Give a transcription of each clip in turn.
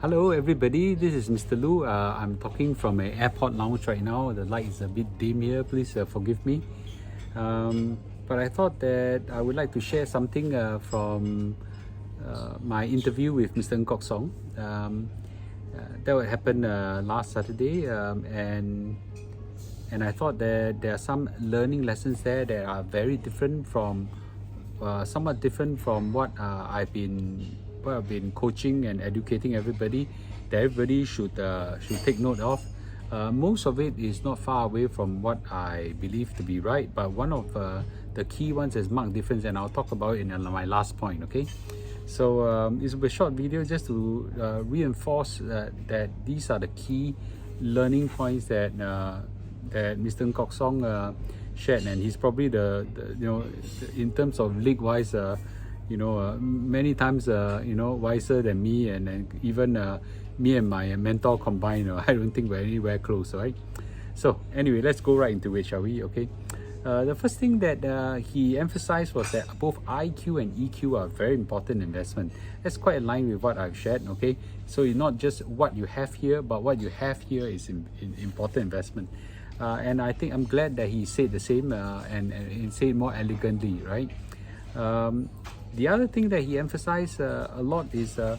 Hello everybody, this is Mr. Lu. I'm talking from an airport lounge right now. The light is a bit dim here, please forgive me. But I thought that I would like to share something from my interview with Mr. Ng Kok Song. That would happen last Saturday, and I thought that there are some learning lessons there that are very different from, somewhat different from what I've been coaching and educating everybody, that everybody should take note of. Most of it is not far away from what I believe to be right, but one of the key ones is marked difference, and I'll talk about it in my last point. Okay, so it's a short video just to reinforce that these are the key learning points that Mr. Ng Kok Song shared, and he's probably in terms of league wise, many times wiser than me, and even me and my mentor combined. I don't think we're anywhere close, right? So anyway, let's go right into it, shall we? Okay. The first thing that he emphasized was that both IQ and EQ are very important investment. That's quite aligned with what I've shared. Okay, so it's not just what you have here, but what you have here is important investment. And I think I'm glad that he said the same and said it more elegantly, right? The other thing that he emphasized a lot is that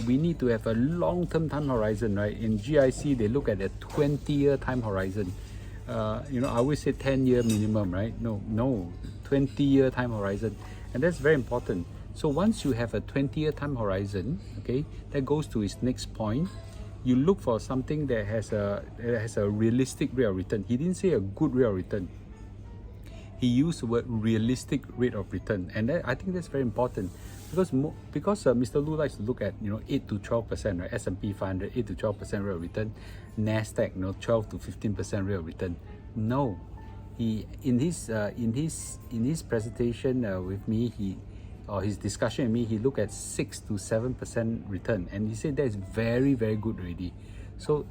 we need to have a long-term time horizon, right? In GIC, they look at a 20-year time horizon. I always say 10-year minimum, right? No, 20-year time horizon, and that's very important. So once you have a 20-year time horizon, okay, that goes to his next point. You look for something that has a realistic rate of return. He didn't say a good rate of return. He used the word realistic rate of return, and I think that's very important because Mr. Lu likes to look at 8 to 12%, right? S&P500 8 to 12% rate of return, Nasdaq 12 to 15% rate of return. No, he in his presentation with me, his discussion with me, he looked at 6 to 7% return, and he said that is very, very good already. So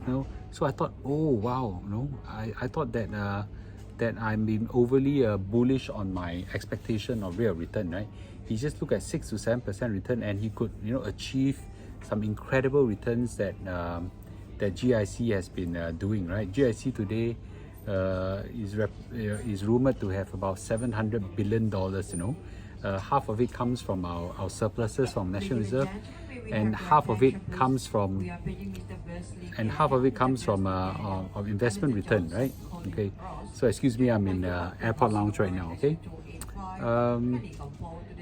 so I thought, oh wow, I thought that I'm being overly bullish on my expectation of rate of return, right? He just looked at 6 to 7% return, and he could achieve some incredible returns that GIC has been doing, right? GIC today is rumored to have about $700 billion. Half of it comes from our surpluses from National Reserve, and half of it comes from of investment return, right? Okay, so excuse me, I'm in airport lounge right now. Okay,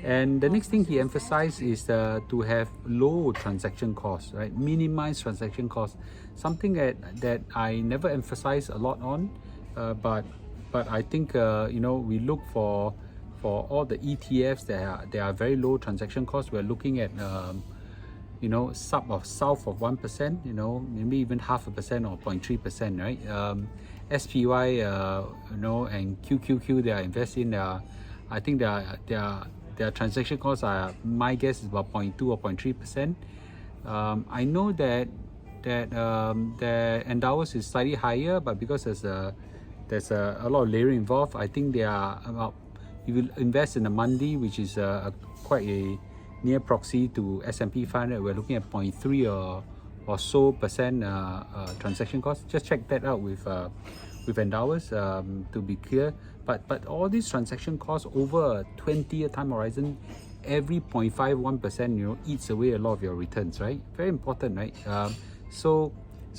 and the next thing he emphasized is to have low transaction costs, right? Minimize transaction costs, something that I never emphasize a lot on, but I think we look for all the ETFs that are very low transaction costs. We're looking at south of 1%, maybe even 0.5% or 0.3%, right? SPY and QQQ, they are investing. I think their transaction costs are, my guess is about 0.2 or 0.3%. I know that the endowers is slightly higher, but because there's a lot of layering involved, I think they are about, you will invest in the Monday, which is quite a near proxy to S&P500. We're looking at 0.3 or so percent transaction cost. Just check that out with endowers to be clear. But all these transaction costs over a 20-year time horizon, every 0.51% eats away a lot of your returns, right? Very important, right? So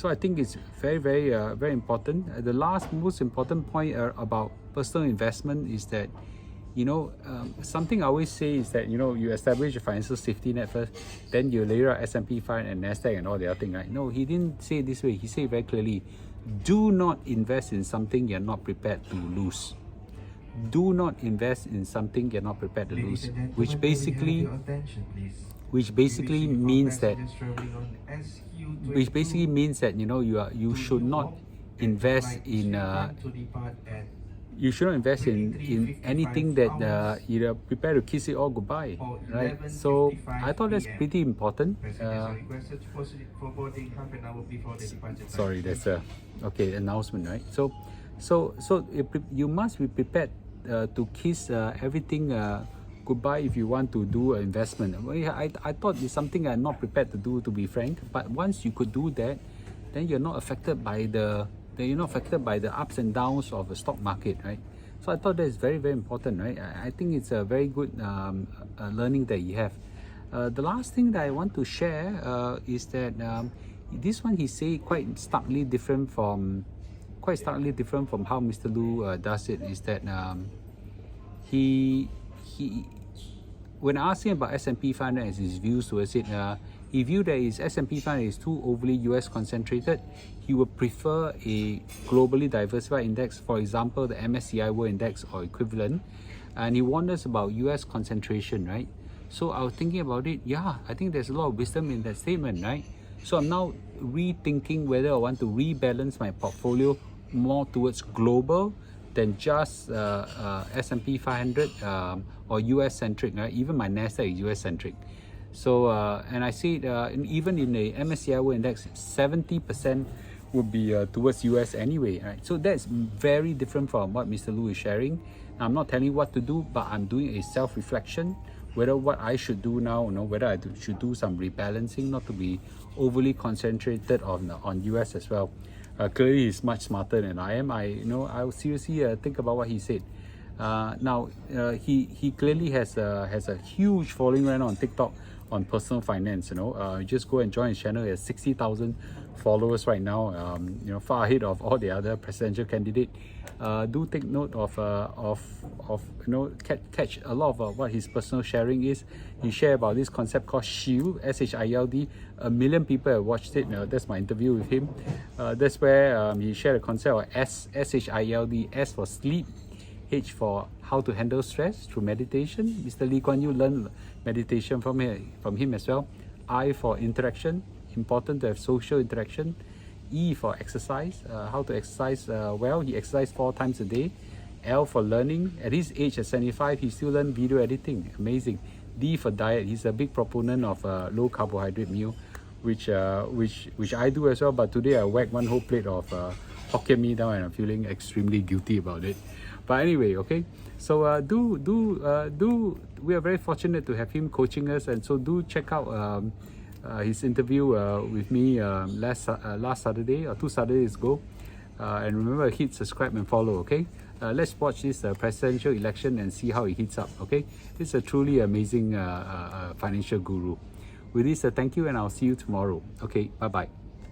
I think it's very, very, very important. The last most important point about personal investment is that something I always say is that you establish a financial safety net first, then you layer out S&P 500 and Nasdaq and all the other things, right? No, he didn't say it this way. He said it very clearly: do not invest in something you're not prepared to lose. Do not invest in something you're not prepared to lose, which basically means that you should not invest in anything that you're prepared to kiss it all goodbye, right? So I thought that's pretty important. Sorry, that's announcement, right? So you must be prepared to kiss everything could buy if you want to do an investment. Well, yeah, I thought it's something I'm not prepared to do, to be frank. But once you could do that, then you're not affected by the ups and downs of the stock market, right? So I thought that is very, very important, right? I think it's a very good learning that you have. The last thing that I want to share is that this one he say quite starkly different from how Mr. Lu does it. Is that he when I asked him about S&P 500 and his views towards it, he viewed that his S&P 500 is too overly US concentrated. He would prefer a globally diversified index, for example, the MSCI World Index or equivalent. And he warned us about US concentration, right? So I was thinking about it. Yeah, I think there's a lot of wisdom in that statement, right? So I'm now rethinking whether I want to rebalance my portfolio more towards global than just S&P 500 or US centric, right? Even my NASDAQ is US centric. So and I see it even in the MSCI World Index, 70% would be towards US anyway, right? So that's very different from what Mr. Lu is sharing. I'm not telling you what to do, but I'm doing a self-reflection whether what I should do now, whether I should do some rebalancing, not to be overly concentrated on US as well. Clearly, he's much smarter than I am. I will seriously think about what he said. Now, he clearly has a huge following right now on TikTok on personal finance. Just go and join his channel. He has 60,000 followers right now. Far ahead of all the other presidential candidates. Do take note of catch a lot of what his personal sharing is. He shared about this concept called SHIELD, SHIELD. 1 million people have watched it. That's my interview with him. That's where he shared a concept of SHIELD. S for sleep, H for how to handle stress through meditation. Mr. Lee Kuan Yew learned meditation from him as well. I for interaction, important to have social interaction. E for exercise, how to exercise well. He exercised 4 times a day. L for learning. At his age, at 75, he still learned video editing. Amazing. D for diet. He's a big proponent of low carbohydrate meal, which I do as well. But today I whacked one whole plate of Hokkien mee down, and I'm feeling extremely guilty about it. But anyway, okay. So we are very fortunate to have him coaching us, and so do check out his interview with me last Saturday or 2 Saturdays ago. And remember, hit subscribe and follow, okay? Let's watch this presidential election and see how it heats up, okay? This is a truly amazing financial guru. With this, thank you, and I'll see you tomorrow. Okay, bye-bye.